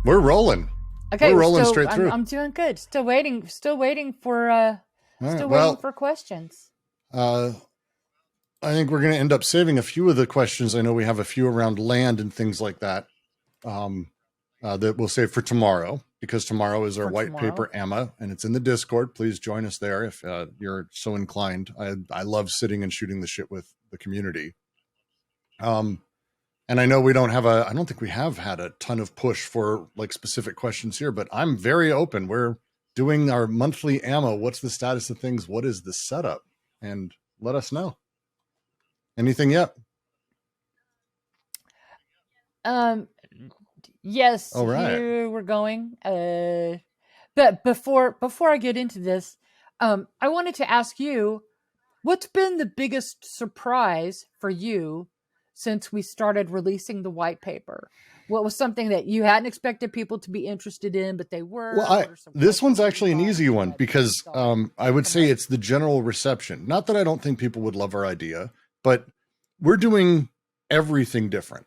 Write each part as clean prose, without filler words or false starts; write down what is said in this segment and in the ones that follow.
We're rolling. Okay, We're we're rolling still. straight through. I'm doing good. Still waiting. All right. Still waiting Well, for questions. uh, I think we're going to end up saving a few of the questions. I know we have a few around land and things like that that we'll save for tomorrow because tomorrow is our For white tomorrow. paper AMA and it's in the Discord. Please join us there if you're so inclined. I love sitting and shooting the shit with the community. Um, and I know we don't have I don't think we have had a ton of push for like specific questions here, but I'm very open. We're doing our monthly ammo. What's the status of things? What is the setup? And let us know. Anything yet? Um. Yes. All right. Here we're going. But before I get into this, I wanted to ask you, what's been the biggest surprise for you since we started releasing the white paper? What was something that you hadn't expected people to be interested in, but they Well, were? What are some this one's questions that you actually an got easy that you one had to because solve I would from say us? it's the general reception. Not that I don't think people would love our idea, but we're doing everything different.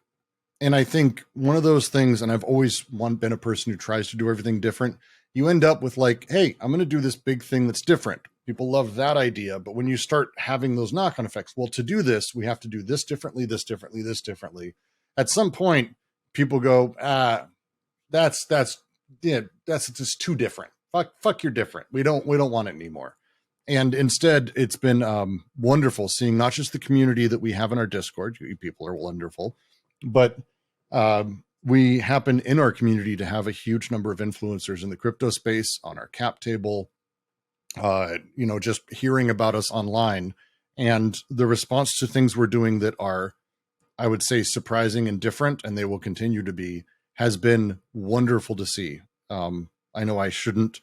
And I think one of those things, and I've always been a person who tries to do everything different. You end up with like, hey, I'm going to do this big thing that's different. People love that idea. But when you start having those knock on effects, well, to do this, we have to do this differently, this differently, this differently. At some point, people go, that's yeah, that's just too different. Fuck, you're different. We don't want it anymore. And instead, it's been wonderful seeing not just the community that we have in our Discord. You people are wonderful, but we happen in our community to have a huge number of influencers in the crypto space on our cap table. Just hearing about us online and the response to things we're doing that are, I would say, surprising and different, and they will continue to be, has been wonderful to see. I know I shouldn't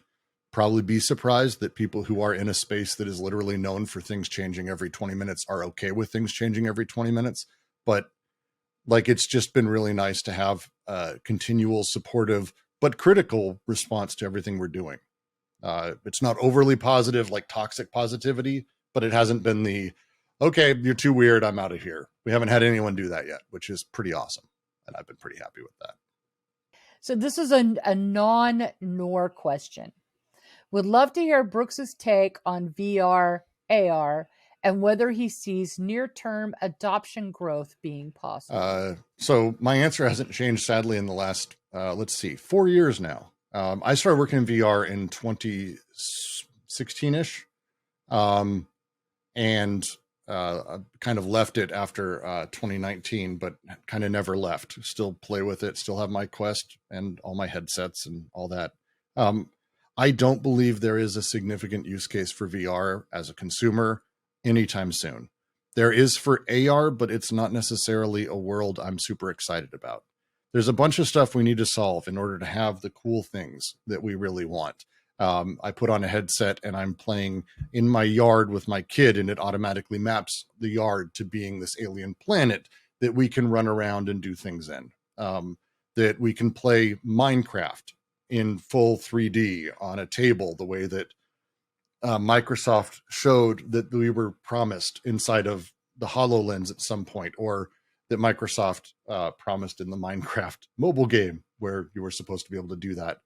probably be surprised that people who are in a space that is literally known for things changing every 20 minutes are okay with things changing every 20 minutes. But like, it's just been really nice to have a continual supportive but critical response to everything we're doing. It's not overly positive, like toxic positivity, but it hasn't been the, okay, you're too weird, I'm out of here. We haven't had anyone do that yet, which is pretty awesome. And I've been pretty happy with that. So this is a non-Nor question. Would love to hear Brooks's take on VR, AR, and whether he sees near-term adoption growth being possible. So my answer hasn't changed, sadly, in the last, let's see, 4 years now. I started working in VR in 2016-ish. And I kind of left it after 2019, but kind of never left. Still play with it, still have my Quest and all my headsets and all that. Um, I don't believe there is a significant use case for VR as a consumer anytime soon. There is for AR, but it's not necessarily a world I'm super excited about. There's a bunch of stuff we need to solve in order to have the cool things that we really want. I put on a headset and I'm playing in my yard with my kid, and it automatically maps the yard to being this alien planet that we can run around and do things in. That we can play Minecraft in full 3D on a table, the way that Microsoft showed that we were promised inside of the HoloLens at some point, or that Microsoft promised in the Minecraft mobile game, where you were supposed to be able to do that,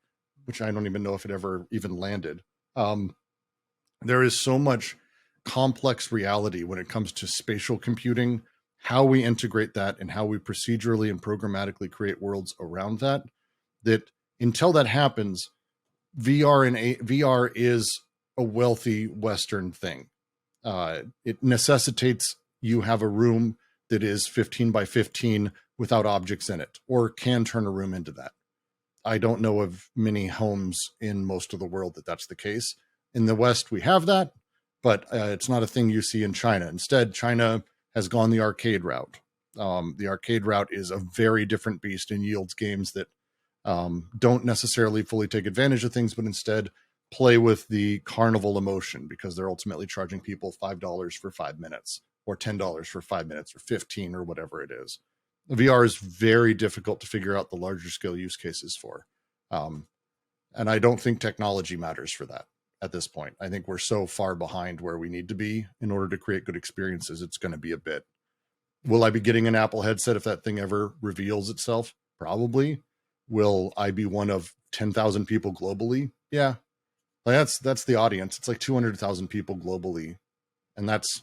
which I don't even know if it ever even landed. There is so much complex reality when it comes to spatial computing, how we integrate that, and how we procedurally and programmatically create worlds around that. That until that happens, VR is a wealthy Western thing. It necessitates you have a room that is 15 by 15 without objects in it, or can turn a room into that. I don't know of many homes in most of the world that that's the case. In the West, we have that, but it's not a thing you see in China. Instead, China has gone the arcade route. The arcade route is a very different beast and yields games that don't necessarily fully take advantage of things, but instead play with the carnival emotion, because they're ultimately charging people $5 for 5 minutes, or $10 for 5 minutes, or 15, or whatever it is. VR is very difficult to figure out the larger scale use cases for. Um, and I don't think technology matters for that at this point. I think we're so far behind where we need to be in order to create good experiences. It's going to be a bit. Will I be getting an Apple headset if that thing ever reveals itself? Probably. will I be one of 10,000 people globally? Yeah. Like that's the audience. It's like 200,000 people globally. And that's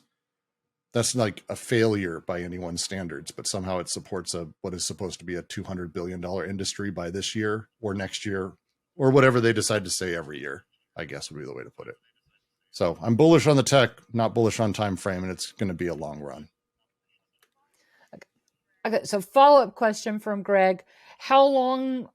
like a failure by anyone's standards, but somehow it supports what is supposed to be a $200 billion industry by this year or next year or whatever they decide to say every year, I guess would be the way to put it. So I'm bullish on the tech, not bullish on time frame, and it's going to be a long run. Okay, so follow-up question from Greg. How long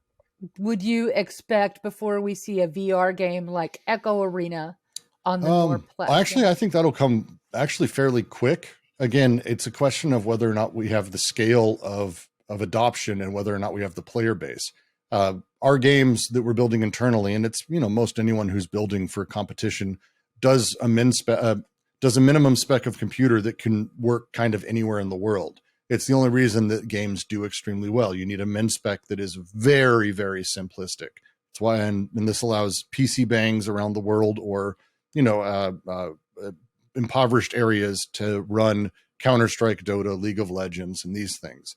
would you expect before we see a VR game like Echo Arena on the Nord platform? Actually, I think that'll come actually fairly quick. Again, it's a question of whether or not we have the scale of adoption and whether or not we have the player base. Our games that we're building internally, and it's, most anyone who's building for competition does a minimum spec of computer that can work kind of anywhere in the world. It's the only reason that games do extremely well. You need a min spec that is very, very simplistic. That's why, and this allows PC bangs around the world or, impoverished areas to run Counter-Strike, Dota, League of Legends, and these things.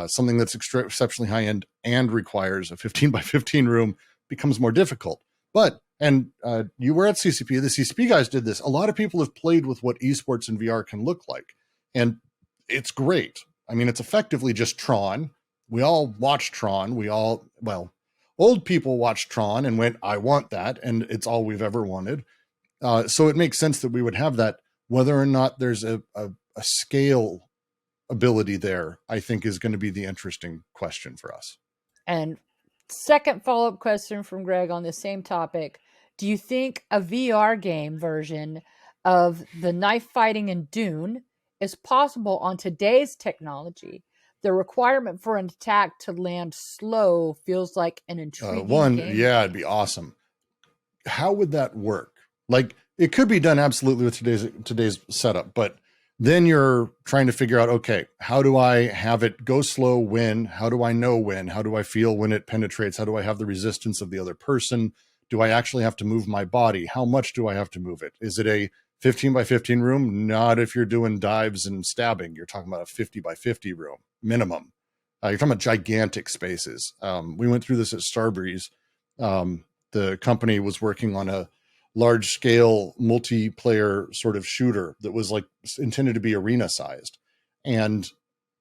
Something that's exceptionally high-end and requires a 15 by 15 room becomes more difficult. But, and you were at CCP, the CCP guys did this. A lot of people have played with what esports and VR can look like. And it's great. I mean, it's effectively just Tron. We all watched Tron. Old people watched Tron and went, I want that. And it's all we've ever wanted. So it makes sense that we would have that. Whether or not there's a scale ability there, I think is going to be the interesting question for us. And second follow-up question from Greg on the same topic. Do you think a VR game version of the knife fighting in Dune is possible on today's technology? The requirement for an attack to land slow feels like an intriguing game. Yeah, it'd be awesome. How would that work? Like, it could be done absolutely with today's setup, but then you're trying to figure out, okay, how do I have it go slow when? How do I know when? How do I feel when it penetrates? How do I have the resistance of the other person? Do I actually have to move my body? How much do I have to move it? Is it a 15 by 15 room? Not if you're doing dives and stabbing. You're talking about a 50 by 50 room minimum. You're talking about gigantic spaces. We went through this at Starbreeze. The company was working on a large scale multiplayer sort of shooter that was like intended to be arena sized. And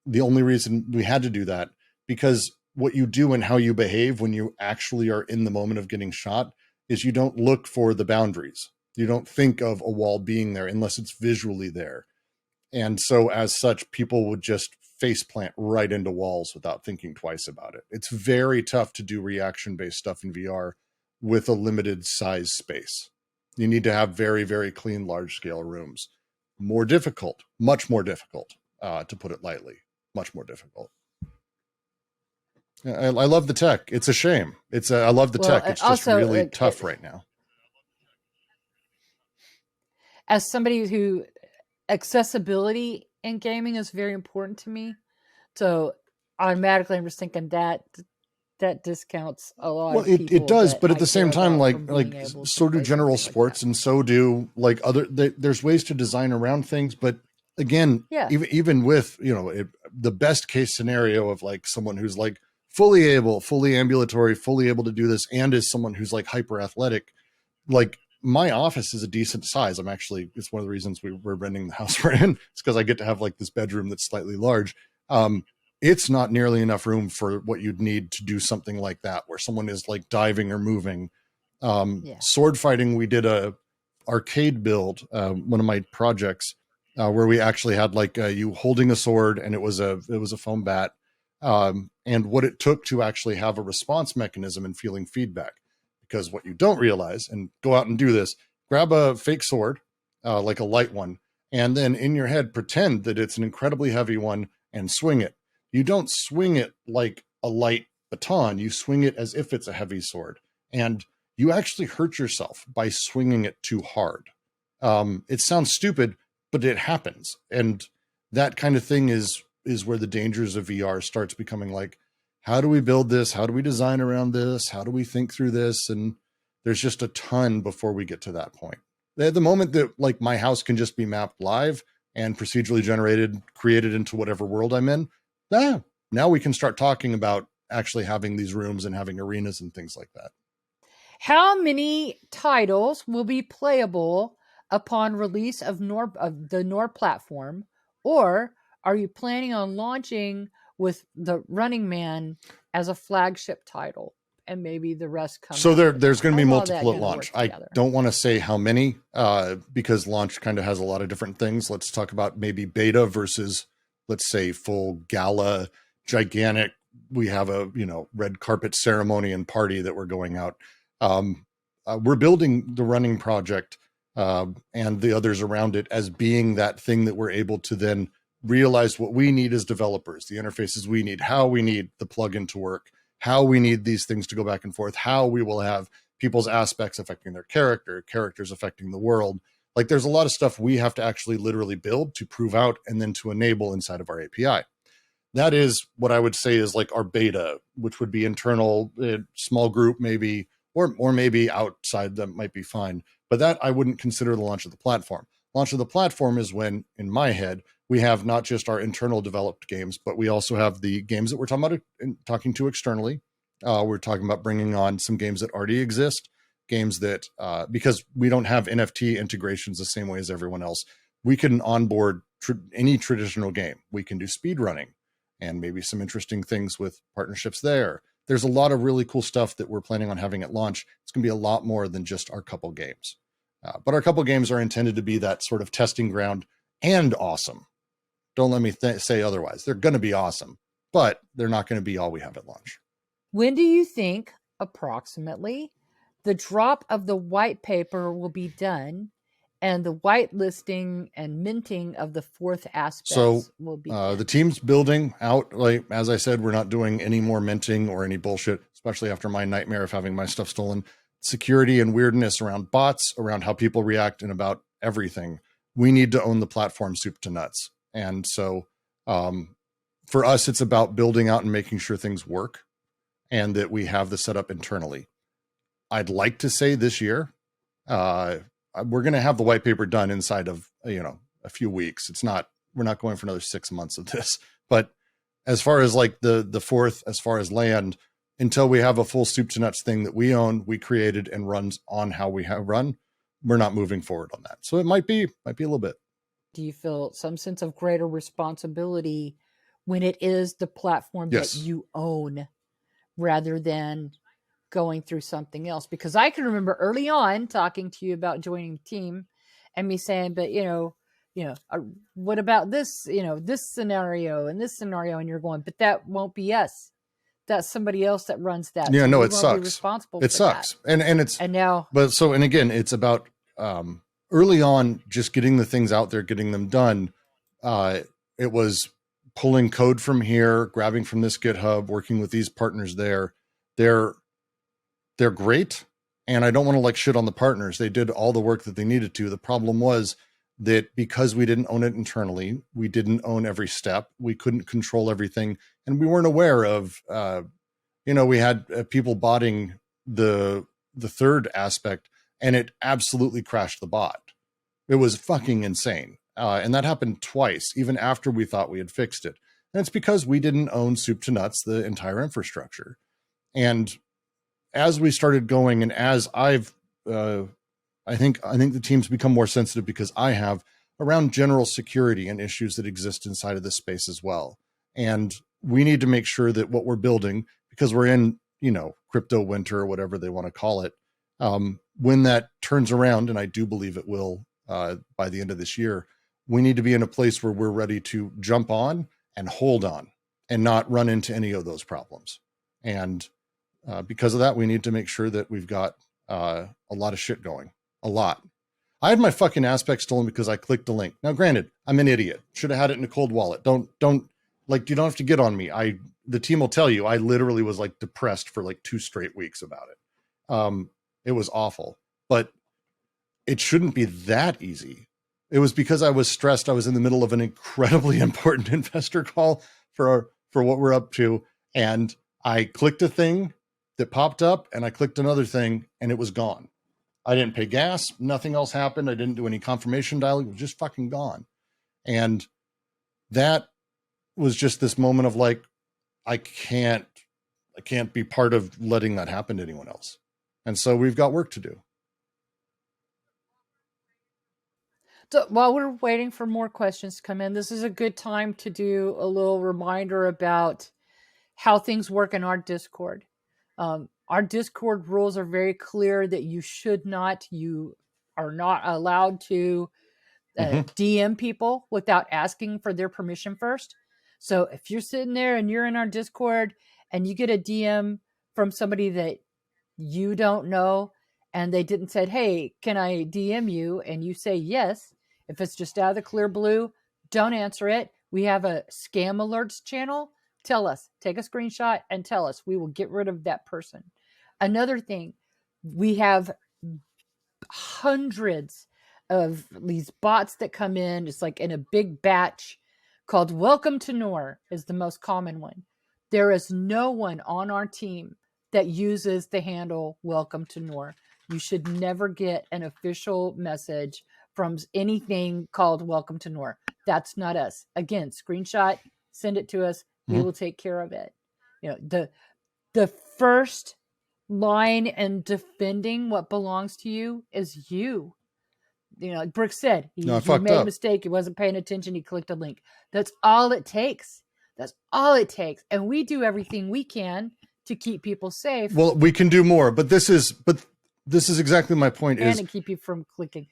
the only reason we had to do that, because what you do and how you behave when you actually are in the moment of getting shot is you don't look for the boundaries. You don't think of a wall being there unless it's visually there. And so as such, people would just face plant right into walls without thinking twice about it. It's very tough to do reaction-based stuff in VR with a limited size space. You need to have very, very clean, large-scale rooms. More difficult, much more difficult, to put it lightly. Much more difficult. I love the tech. It's a shame. I love the tech. It's just also, really tough right now. As somebody who, accessibility in gaming is very important to me. So automatically I'm just thinking that discounts a lot of people. It does, but at the same time, like so do general sports, and so do like other. There's ways to design around things, but again, even with the best case scenario of like someone who's like fully ambulatory, fully able to do this, and is someone who's like hyper athletic, like my office is a decent size. It's one of the reasons we're renting the house we're in. It's because I get to have like this bedroom that's slightly large. It's not nearly enough room for what you'd need to do something like that, where someone is like diving or moving. Sword fighting, we did a arcade build, one of my projects, where we actually had like you holding a sword, and it was a foam bat, and what it took to actually have a response mechanism and feeling feedback. Because what you don't realize, and go out and do this, grab a fake sword, like a light one, and then in your head pretend that it's an incredibly heavy one and swing it. You don't swing it like a light baton. You swing it as if it's a heavy sword. And you actually hurt yourself by swinging it too hard. It sounds stupid, but it happens. And that kind of thing is where the dangers of VR starts becoming like, how do we build this? How do we design around this? How do we think through this? And there's just a ton before we get to that point. At the moment that like my house can just be mapped live and procedurally generated, created into whatever world I'm in, now we can start talking about actually having these rooms and having arenas and things like that. How many titles will be playable upon release of the Nord platform, or are you planning on launching with the Running Man as a flagship title, and maybe the rest come? So there's going to be multiple at launch. I together? don't want to say how many, because launch kind of has a lot of different things. Let's talk about maybe beta versus, let's say, full gala, gigantic. We have a red carpet ceremony and party that we're going out. We're building the running project and the others around it as being that thing that we're able to then realize what we need as developers, the interfaces we need, how we need the plugin to work, how we need these things to go back and forth, how we will have people's aspects affecting their characters affecting the world. Like, there's a lot of stuff we have to actually literally build to prove out and then to enable inside of our API. That is what I would say is like our beta, which would be internal, small group maybe, or maybe outside, that might be fine. But that I wouldn't consider the launch of the platform. Launch of the platform is when, in my head, we have not just our internal developed games, but we also have the games that we're talking to externally. We're talking about bringing on some games that already exist, games that, because we don't have NFT integrations the same way as everyone else, we can onboard any traditional game. We can do speed running and maybe some interesting things with partnerships there. There's a lot of really cool stuff that we're planning on having at launch. It's going to be a lot more than just our couple games. But our couple games are intended to be that sort of testing ground and awesome. Don't let me say otherwise. They're going to be awesome, but they're not going to be all we have at launch. When do you think, approximately, the drop of the white paper will be done and the whitelisting and minting of the fourth aspects will be done? The team's building out. Like, as I said, we're not doing any more minting or any bullshit, especially after my nightmare of having my stuff stolen. Security and weirdness around bots, around how people react, and about everything. We need to own the platform soup to nuts. And so for us, it's about building out and making sure things work and that we have the setup internally. I'd like to say this year, we're going to have the white paper done inside of, a few weeks. We're not going for another 6 months of this, but as far as like the fourth, as far as land, until we have a full soup to nuts thing that we own, we created and runs on how we have run, we're not moving forward on that. So it might be a little bit. Do you feel some sense of greater responsibility when it is the platform Yes. that you own rather than going through something else? Because I can remember early on talking to you about joining the team and me saying, but what about this, this scenario and this scenario? And you're going, but that won't be us. That's somebody else that runs that. Yeah, so no, we're it gonna sucks. Be responsible it for sucks. That. And now, and again, it's about early on, just getting the things out there, getting them done. It was pulling code from here, grabbing from this GitHub, working with these partners there. They're great. And I don't want to like shit on the partners. They did all the work that they needed to. The problem was that because we didn't own it internally, we didn't own every step. We couldn't control everything. And we weren't aware of, we had people botting the third aspect, and it absolutely crashed the bot. It was fucking insane. And that happened twice, even after we thought we had fixed it. And it's because we didn't own soup to nuts, the entire infrastructure. And as we started going, and as I think the team's become more sensitive because I have around general security and issues that exist inside of this space as well. And we need to make sure that what we're building, because we're in, crypto winter or whatever they want to call it, when that turns around, and I do believe it will by the end of this year, we need to be in a place where we're ready to jump on and hold on and not run into any of those problems. And because of that, we need to make sure that we've got a lot of shit going. A lot. I had my fucking aspect stolen because I clicked a link. Now, granted, I'm an idiot. Should have had it in a cold wallet. Don't like, you don't have to get on me. The team will tell you, I literally was like depressed for like 2 straight weeks about it. It was awful, but it shouldn't be that easy. It was because I was stressed. I was in the middle of an incredibly important investor call for what we're up to. And I clicked a thing that popped up, and I clicked another thing, and it was gone. I didn't pay gas. Nothing else happened. I didn't do any confirmation dialing. It was just fucking gone. And that was just this moment of like, I can't I can't be part of letting that happen to anyone else. And so we've got work to do. So while we're waiting for more questions to come in, this is a good time to do a little reminder about how things work in our Discord. Our Discord rules are very clear that you are not allowed to DM people without asking for their permission first. So if you're sitting there and you're in our Discord and you get a DM from somebody that you don't know and they didn't say, hey, can I DM you? And you say yes, if it's just out of the clear blue, don't answer it. We have a scam alerts channel. Tell us, take a screenshot and tell us. We will get rid of that person. Another thing, we have hundreds of these bots that come in. It's like in a big batch called Welcome to Nor is the most common one. There is no one on our team that uses the handle Welcome to Nor. You should never get an official message from anything called Welcome to Nor. That's not us. Again, screenshot, send it to us. We will take care of it. You know, the first line and defending what belongs to you is you. You know, like Brooks said, he made a mistake. He wasn't paying attention. He clicked a link. That's all it takes. That's all it takes. And we do everything we can to keep people safe. Well, we can do more, but this is exactly my point. And to keep you from clicking.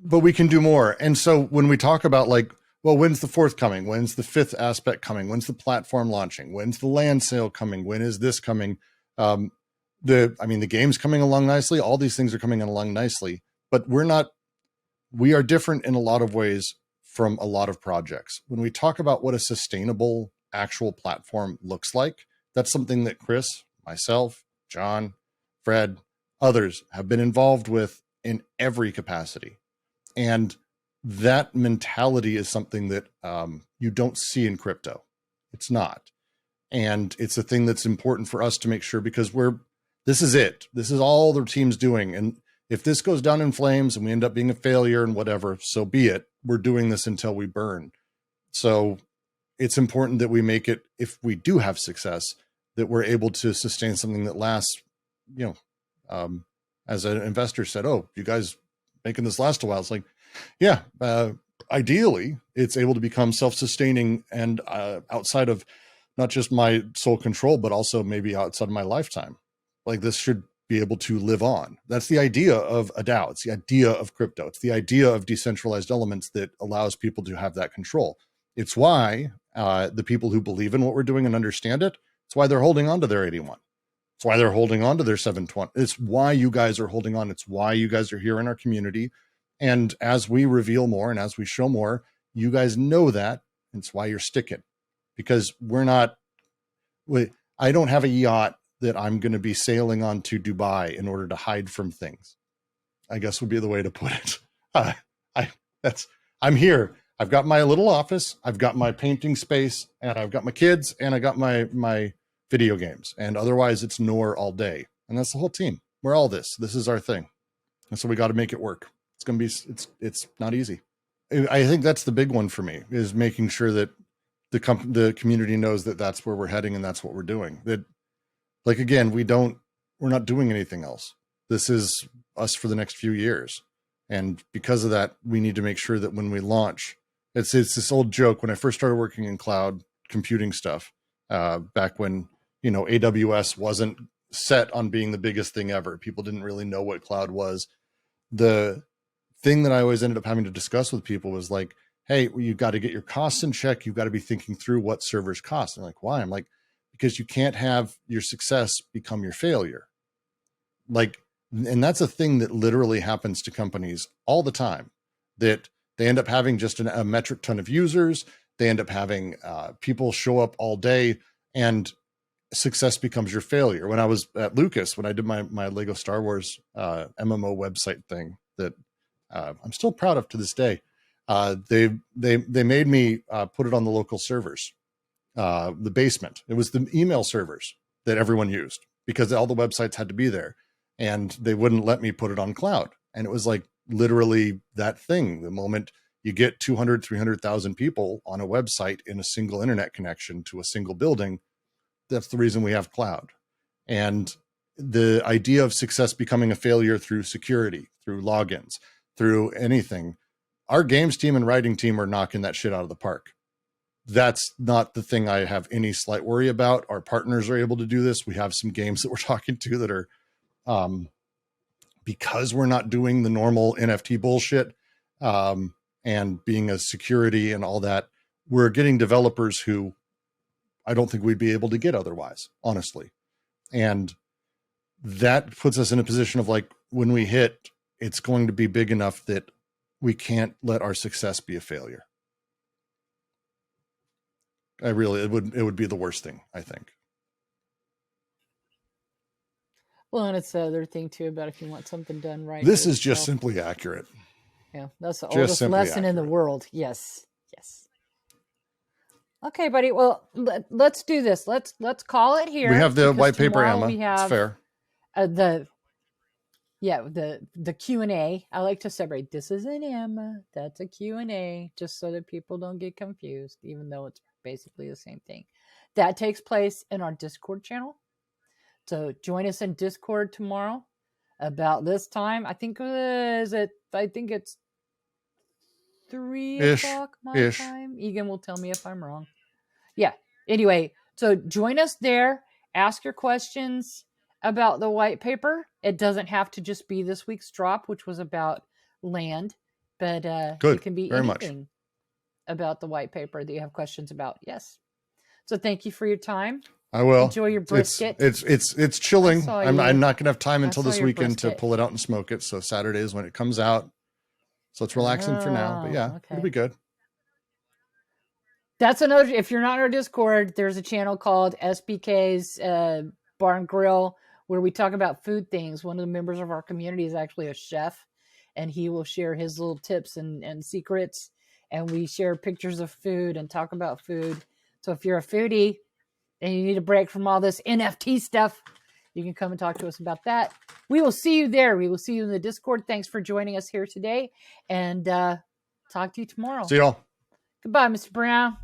But we can do more. And so when we talk about like, well, when's the fourth coming? When's the fifth aspect coming? When's the platform launching? When's the land sale coming? When is this coming? The game's coming along nicely. All these things are coming along nicely, but we are different in a lot of ways from a lot of projects. When we talk about what a sustainable actual platform looks like, that's something that Chris, myself, John, Fred, others have been involved with in every capacity. And that mentality is something that you don't see in crypto. It's not. And it's a thing that's important for us to make sure, because this is it. This is all the team's doing. And if this goes down in flames and we end up being a failure and whatever, so be it. We're doing this until we burn. So it's important that we make it, if we do have success, that we're able to sustain something that lasts, as an investor said, oh, you guys making this last a while. It's like, yeah, ideally it's able to become self-sustaining and outside of not just my sole control, but also maybe outside of my lifetime. Like this should be able to live on. That's the idea of a DAO. It's the idea of crypto. It's the idea of decentralized elements that allows people to have that control. It's why the people who believe in what we're doing and understand it, it's why they're holding on to their 81. It's why they're holding on to their 720. It's why you guys are holding on. It's why you guys are here in our community. And as we reveal more and as we show more, you guys know that. It's why you're sticking, because I don't have a yacht that I'm going to be sailing on to Dubai in order to hide from things, I guess would be the way to put it. I'm here. I've got my little office. I've got my painting space, and I've got my kids, and I got my video games, and otherwise it's Nor all day. And that's the whole team. We're all this is our thing. And so we got to make it work. It's going to be, it's not easy. I think that's the big one for me, is making sure that the community knows that that's where we're heading and that's what we're doing. That, like, again, we're not doing anything else. This is us for the next few years. And because of that, we need to make sure that when we launch, it's this old joke. When I first started working in cloud computing stuff, back when, AWS wasn't set on being the biggest thing ever, people didn't really know what cloud was. The thing that I always ended up having to discuss with people was like, hey, you've got to get your costs in check. You've got to be thinking through what servers cost. And like, why? I'm like, because you can't have your success become your failure. Like, and that's a thing that literally happens to companies all the time, that they end up having just a metric ton of users. They end up having people show up all day, and success becomes your failure. When I was at Lucas, when I did my Lego Star Wars MMO website thing that I'm still proud of to this day, they made me put it on the local servers, the basement. It was the email servers that everyone used because all the websites had to be there, and they wouldn't let me put it on cloud. And it was like literally that thing. The moment you get 200, 300,000 people on a website in a single internet connection to a single building, That's the reason we have cloud. And the idea of success becoming a failure through security, through logins, through anything, our games team and writing team are knocking that shit out of the park. That's not the thing I have any slight worry about. Our partners are able to do this. We have some games that we're talking to that are, because we're not doing the normal NFT bullshit, and being a security and all that, we're getting developers who I don't think we'd be able to get otherwise, honestly. And that puts us in a position of like, when we hit, it's going to be big enough that we can't let our success be a failure. It would be the worst thing, I think. Well, and it's the other thing too about if you want something done right. This is just simply accurate. Yeah, that's the oldest lesson in the world. Yes. Okay, buddy. Well, let's do this. Let's call it here. We have the white paper, Emma. It's fair. The Q&A. I like to separate. This is an Emma. That's a Q&A, just so that people don't get confused, even though it's basically the same thing. That takes place in our Discord channel. So join us in Discord tomorrow about this time. I think it's 3 o'clock my time. Egan will tell me if I'm wrong. Yeah. Anyway, so join us there. Ask your questions about the white paper. It doesn't have to just be this week's drop, which was about land, but it can be anything about the white paper that you have questions about. Yes. So thank you for your time. I will. Enjoy your brisket. It's chilling. I'm not gonna have time until this weekend to pull it out and smoke it. So Saturday is when it comes out. So it's relaxing for now. But yeah, it'll be good. That's another. If you're not in our Discord, there's a channel called SBK's Bar and Grill where we talk about food things. One of the members of our community is actually a chef, and he will share his little tips and secrets. And we share pictures of food and talk about food. So if you're a foodie and you need a break from all this NFT stuff, you can come and talk to us about that. We will see you there. We will see you in the Discord. Thanks for joining us here today, and talk to you tomorrow. See y'all. Goodbye, Mr. Brown.